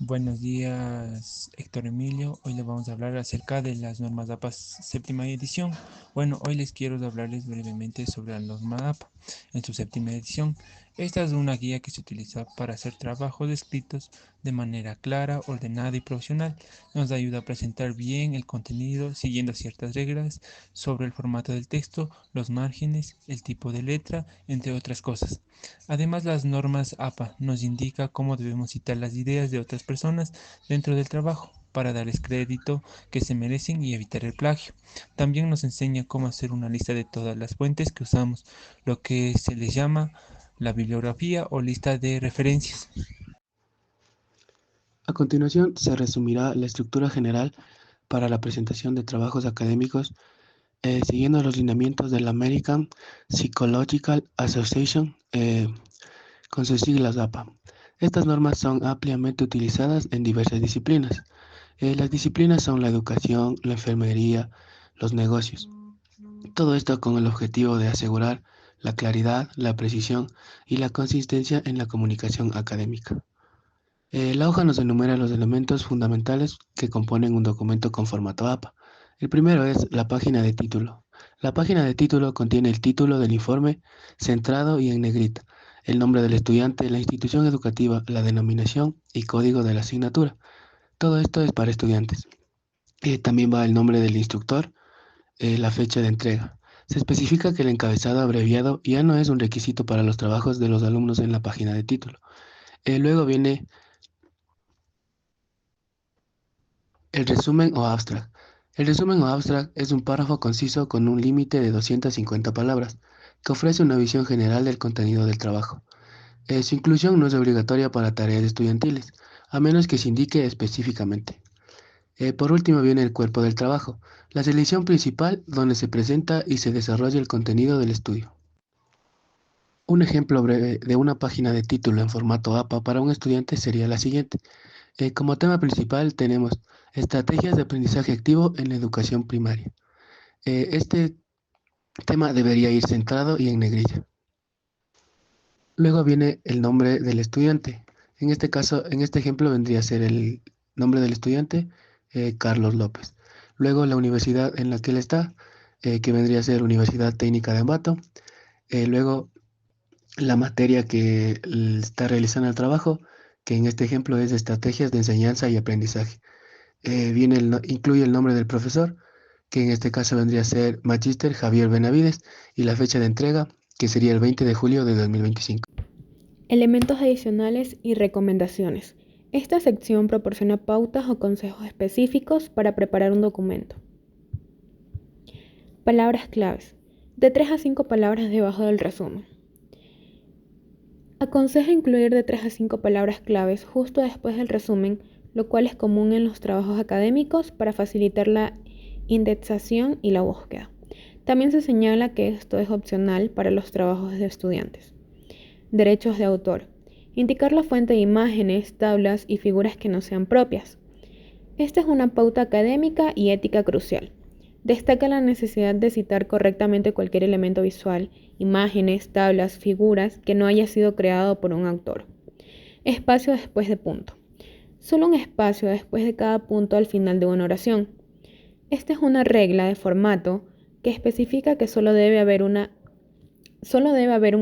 Buenos días, Héctor Emilio. Hoy les vamos a hablar acerca de las normas APA séptima edición. Bueno, hoy les quiero hablarles brevemente sobre la norma APA en su séptima edición. Esta es una guía que se utiliza para hacer trabajos escritos de manera clara, ordenada y profesional. Nos ayuda a presentar bien el contenido siguiendo ciertas reglas sobre el formato del texto, los márgenes, el tipo de letra, entre otras cosas. Además, las normas APA nos indican cómo debemos citar las ideas de otras personas dentro del trabajo para darles crédito que se merecen y evitar el plagio. También nos enseña cómo hacer una lista de todas las fuentes que usamos, lo que se les llama la bibliografía o lista de referencias. A continuación, se resumirá la estructura general para la presentación de trabajos académicos siguiendo los lineamientos de la American Psychological Association con sus siglas APA. Estas normas son ampliamente utilizadas en diversas disciplinas. Las disciplinas son la educación, la enfermería, los negocios. Todo esto con el objetivo de asegurar la claridad, la precisión y la consistencia en la comunicación académica. La hoja nos enumera los elementos fundamentales que componen un documento con formato APA. El primero es la página de título. La página de título contiene el título del informe centrado y en negrita, el nombre del estudiante, la institución educativa, la denominación y código de la asignatura. Todo esto es para estudiantes. También va el nombre del instructor, la fecha de entrega. Se especifica que el encabezado abreviado ya no es un requisito para los trabajos de los alumnos en la página de título. Luego viene el resumen o abstract. El resumen o abstract es un párrafo conciso con un límite de 250 palabras, que ofrece una visión general del contenido del trabajo. Su inclusión no es obligatoria para tareas estudiantiles, a menos que se indique específicamente. Por último viene el cuerpo del trabajo, la selección principal donde se presenta y se desarrolla el contenido del estudio. Un ejemplo breve de una página de título en formato APA para un estudiante sería la siguiente. Como tema principal tenemos estrategias de aprendizaje activo en la educación primaria. Este tema debería ir centrado y en negrilla. Luego viene el nombre del estudiante. En este caso, en este ejemplo vendría a ser el nombre del estudiante, Carlos López. Luego la universidad en la que él está, que vendría a ser Universidad Técnica de Ambato. Luego la materia que está realizando el trabajo, que en este ejemplo es estrategias de enseñanza y aprendizaje. Incluye el nombre del profesor, que en este caso vendría a ser Magíster Javier Benavides, y la fecha de entrega, que sería el 20 de julio de 2025. Elementos adicionales y recomendaciones. Esta sección proporciona pautas o consejos específicos para preparar un documento. Palabras claves. De 3 a 5 palabras debajo del resumen. Aconseja incluir de 3 a 5 palabras claves justo después del resumen, lo cual es común en los trabajos académicos para facilitar la indexación y la búsqueda. También se señala que esto es opcional para los trabajos de estudiantes. Derechos de autor. Indicar la fuente de imágenes, tablas y figuras que no sean propias. Esta es una pauta académica y ética crucial. Destaca la necesidad de citar correctamente cualquier elemento visual, imágenes, tablas, figuras que no haya sido creado por un autor. Espacio después de punto. Solo un espacio después de cada punto al final de una oración. Esta es una regla de formato que especifica que solo debe haber un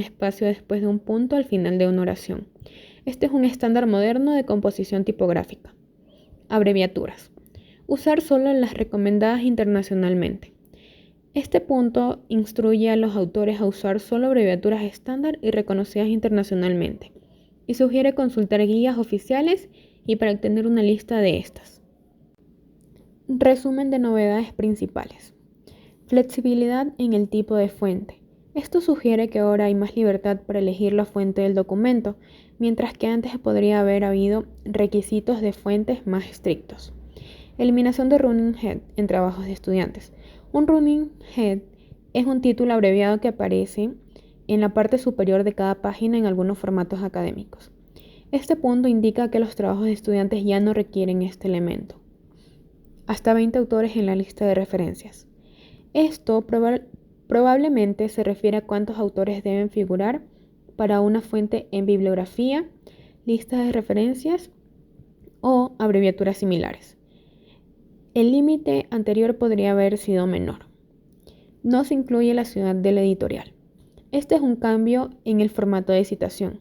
espacio después de un punto al final de una oración. Este es un estándar moderno de composición tipográfica. Abreviaturas. Usar solo las recomendadas internacionalmente. Este punto instruye a los autores a usar solo abreviaturas estándar y reconocidas internacionalmente, y sugiere consultar guías oficiales y para obtener una lista de estas. Resumen de novedades principales. Flexibilidad en el tipo de fuente. Esto sugiere que ahora hay más libertad para elegir la fuente del documento, mientras que antes podría haber habido requisitos de fuentes más estrictos. Eliminación de running head en trabajos de estudiantes. Un running head es un título abreviado que aparece en la parte superior de cada página en algunos formatos académicos. Este punto indica que los trabajos de estudiantes ya no requieren este elemento. Hasta 20 autores en la lista de referencias. Esto probablemente se refiere a cuántos autores deben figurar para una fuente en bibliografía, lista de referencias o abreviaturas similares. El límite anterior podría haber sido menor. No se incluye la ciudad del editorial. Este es un cambio en el formato de citación.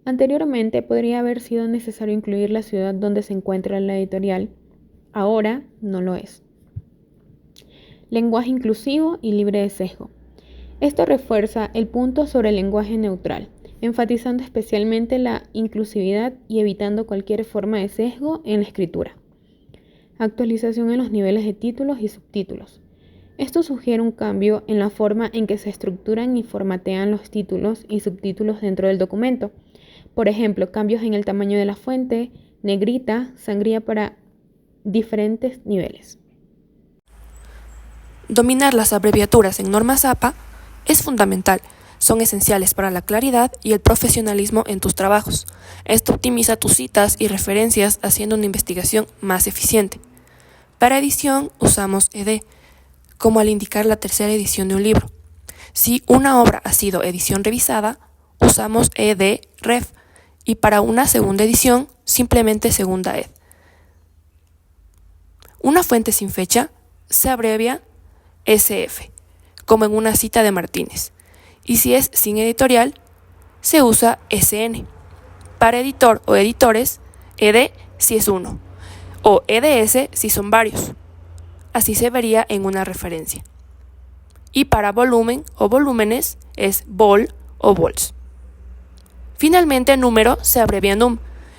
Anteriormente podría haber sido necesario incluir la ciudad donde se encuentra la editorial. Ahora no lo es. Lenguaje inclusivo y libre de sesgo. Esto refuerza el punto sobre el lenguaje neutral, enfatizando especialmente la inclusividad y evitando cualquier forma de sesgo en la escritura. Actualización en los niveles de títulos y subtítulos. Esto sugiere un cambio en la forma en que se estructuran y formatean los títulos y subtítulos dentro del documento. Por ejemplo, cambios en el tamaño de la fuente, negrita, sangría para diferentes niveles. Dominar las abreviaturas en normas APA es fundamental. Son esenciales para la claridad y el profesionalismo en tus trabajos. Esto optimiza tus citas y referencias haciendo una investigación más eficiente. Para edición usamos ED, como al indicar la tercera edición de un libro. Si una obra ha sido edición revisada, usamos ED-REV y para una segunda edición, simplemente segunda ed. Una fuente sin fecha se abrevia SF, como en una cita de Martínez. Y si es sin editorial, se usa SN. Para editor o editores, ED si es uno, o EDS si son varios. Así se vería en una referencia. Y para volumen o volúmenes es vol o vols. Finalmente, número se abrevia num,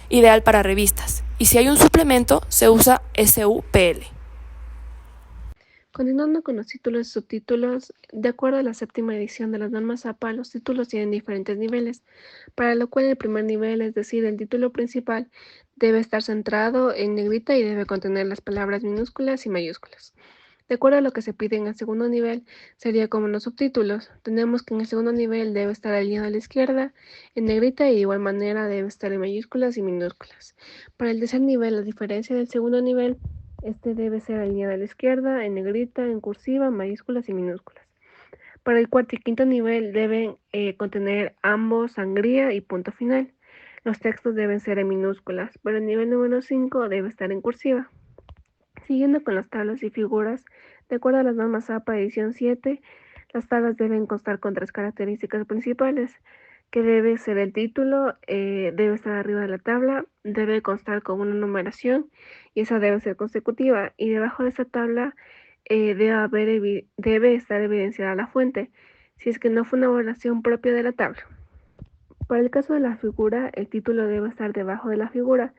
ideal para revistas. Y si hay un suplemento, se usa SUPL. Continuando con los títulos y subtítulos, de acuerdo a la séptima edición de las normas APA, los títulos tienen diferentes niveles, para lo cual el primer nivel, es decir, el título principal, debe estar centrado en negrita y debe contener las palabras minúsculas y mayúsculas. De acuerdo a lo que se pide en el segundo nivel, sería como en los subtítulos. Tenemos que en el segundo nivel debe estar alineado a la izquierda, en negrita, y de igual manera debe estar en mayúsculas y minúsculas. Para el tercer nivel, a diferencia del segundo nivel, este debe ser alineado a la izquierda, en negrita, en cursiva, mayúsculas y minúsculas. Para el cuarto y quinto nivel deben contener ambos sangría y punto final. Los textos deben ser en minúsculas. Para el nivel número 5 debe estar en cursiva. Siguiendo con las tablas y figuras, de acuerdo a las normas APA edición 7, las tablas deben constar con 3 características principales, que debe ser el título, debe estar arriba de la tabla, debe constar con una numeración y esa debe ser consecutiva, y debajo de esa tabla debe estar evidenciada la fuente, si es que no fue una evaluación propia de la tabla. Para el caso de la figura, el título debe estar debajo de la figura,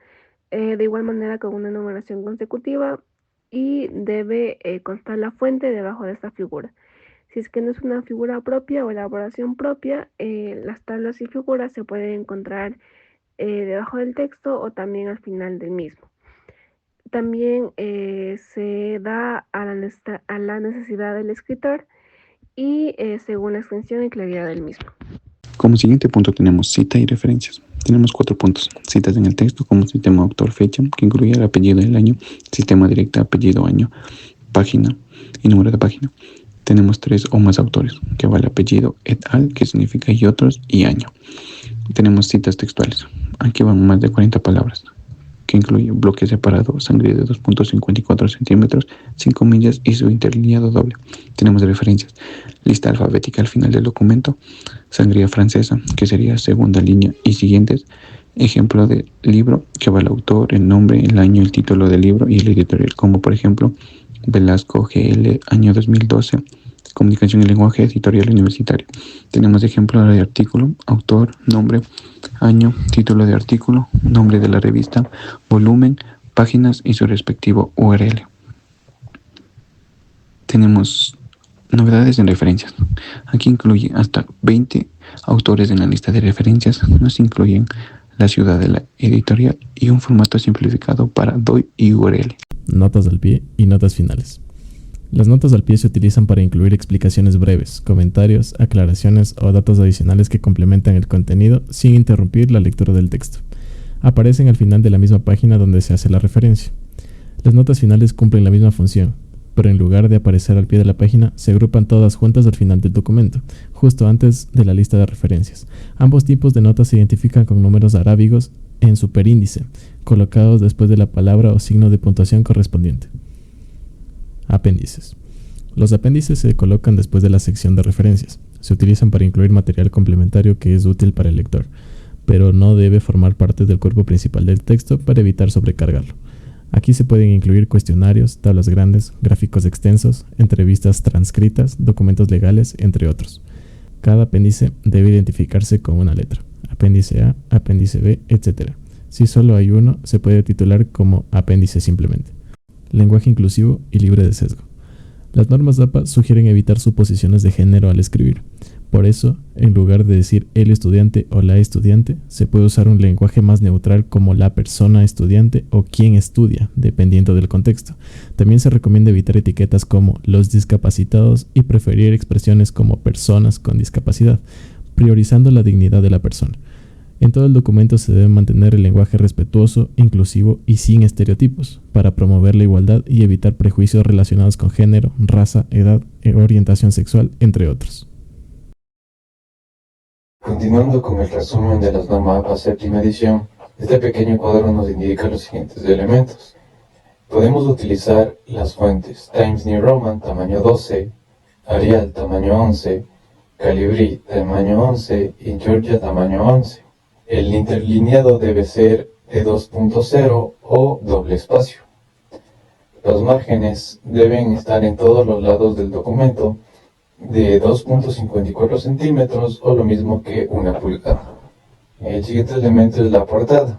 de igual manera con una numeración consecutiva, y debe constar la fuente debajo de esta figura. Si es que no es una figura propia o elaboración propia, las tablas y figuras se pueden encontrar debajo del texto o también al final del mismo. También se da a la necesidad del escritor y según la extensión y claridad del mismo. Como siguiente punto tenemos cita y referencias. Tenemos 4 puntos. Citas en el texto como sistema autor-fecha, que incluye el apellido del año, sistema directa, apellido, año, página y número de página. Tenemos 3 o más autores, que va el apellido et al, que significa y otros, y año. Tenemos citas textuales. Aquí van más de 40 palabras, que incluye bloque separado, sangría de 2.54 centímetros, 5 comillas y su interlineado doble. Tenemos referencias. Lista alfabética al final del documento. Sangría francesa, que sería segunda línea y siguientes. Ejemplo de libro, que va el autor, el nombre, el año, el título del libro y el editorial, como por ejemplo Velasco GL, año 2012, Comunicación y Lenguaje Editorial Universitario. Tenemos ejemplo de artículo, autor, nombre, año, título de artículo, nombre de la revista, volumen, páginas y su respectivo URL. Tenemos novedades en referencias. Aquí incluye hasta 20 autores en la lista de referencias. Nos incluyen la ciudad de la editorial y un formato simplificado para DOI y URL. Notas al pie y notas finales. Las notas al pie se utilizan para incluir explicaciones breves, comentarios, aclaraciones o datos adicionales que complementan el contenido sin interrumpir la lectura del texto. Aparecen al final de la misma página donde se hace la referencia. Las notas finales cumplen la misma función, pero en lugar de aparecer al pie de la página, se agrupan todas juntas al final del documento, justo antes de la lista de referencias. Ambos tipos de notas se identifican con números arábigos en superíndice, colocados después de la palabra o signo de puntuación correspondiente. Apéndices. Los apéndices se colocan después de la sección de referencias. Se utilizan para incluir material complementario que es útil para el lector, pero no debe formar parte del cuerpo principal del texto para evitar sobrecargarlo. Aquí se pueden incluir cuestionarios, tablas grandes, gráficos extensos, entrevistas transcritas, documentos legales, entre otros. Cada apéndice debe identificarse con una letra, apéndice A, apéndice B, etc. Si solo hay uno, se puede titular como apéndice simplemente. Lenguaje inclusivo y libre de sesgo. Las normas APA sugieren evitar suposiciones de género al escribir. Por eso, en lugar de decir el estudiante o la estudiante, se puede usar un lenguaje más neutral como la persona estudiante o quien estudia, dependiendo del contexto. También se recomienda evitar etiquetas como los discapacitados y preferir expresiones como personas con discapacidad, priorizando la dignidad de la persona. En todo el documento se debe mantener el lenguaje respetuoso, inclusivo y sin estereotipos, para promover la igualdad y evitar prejuicios relacionados con género, raza, edad, orientación sexual, entre otros. Continuando con el resumen de las normas APA séptima edición, este pequeño cuadro nos indica los siguientes elementos. Podemos utilizar las fuentes Times New Roman tamaño 12, Arial tamaño 11, Calibri tamaño 11 y Georgia tamaño 11. El interlineado debe ser de 2.0 o doble espacio. Los márgenes deben estar en todos los lados del documento de 2.54 centímetros o lo mismo que una pulgada. El siguiente elemento es la portada.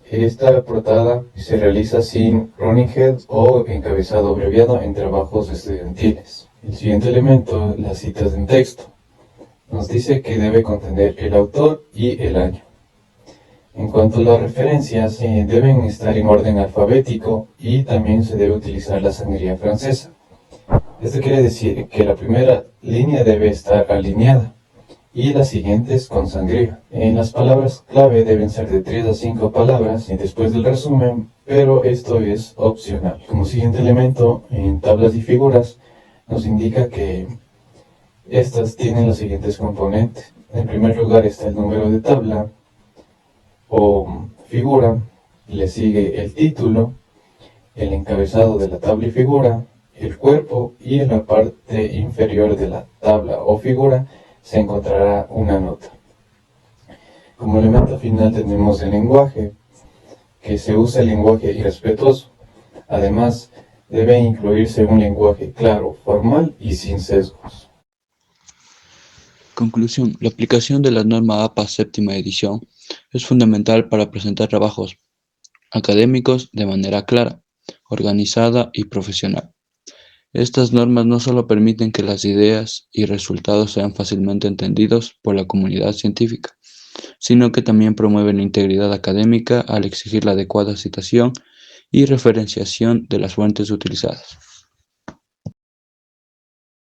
Esta portada se realiza sin running head o encabezado abreviado en trabajos estudiantiles. El siguiente elemento, las citas en texto. Nos dice que debe contener el autor y el año. En cuanto a las referencias, deben estar en orden alfabético y también se debe utilizar la sangría francesa. Esto quiere decir que la primera línea debe estar alineada y las siguientes con sangría. En las palabras clave deben ser de 3 a 5 palabras y después del resumen, pero esto es opcional. Como siguiente elemento, en tablas y figuras, nos indica que estas tienen los siguientes componentes. En primer lugar está el número de tabla o figura, le sigue el título, el encabezado de la tabla y figura, el cuerpo y en la parte inferior de la tabla o figura se encontrará una nota. Como elemento final tenemos el lenguaje, que se usa el lenguaje irrespetuoso. Además, debe incluirse un lenguaje claro, formal y sin sesgos. Conclusión. La aplicación de la norma APA séptima edición es fundamental para presentar trabajos académicos de manera clara, organizada y profesional. Estas normas no solo permiten que las ideas y resultados sean fácilmente entendidos por la comunidad científica, sino que también promueven la integridad académica al exigir la adecuada citación y referenciación de las fuentes utilizadas.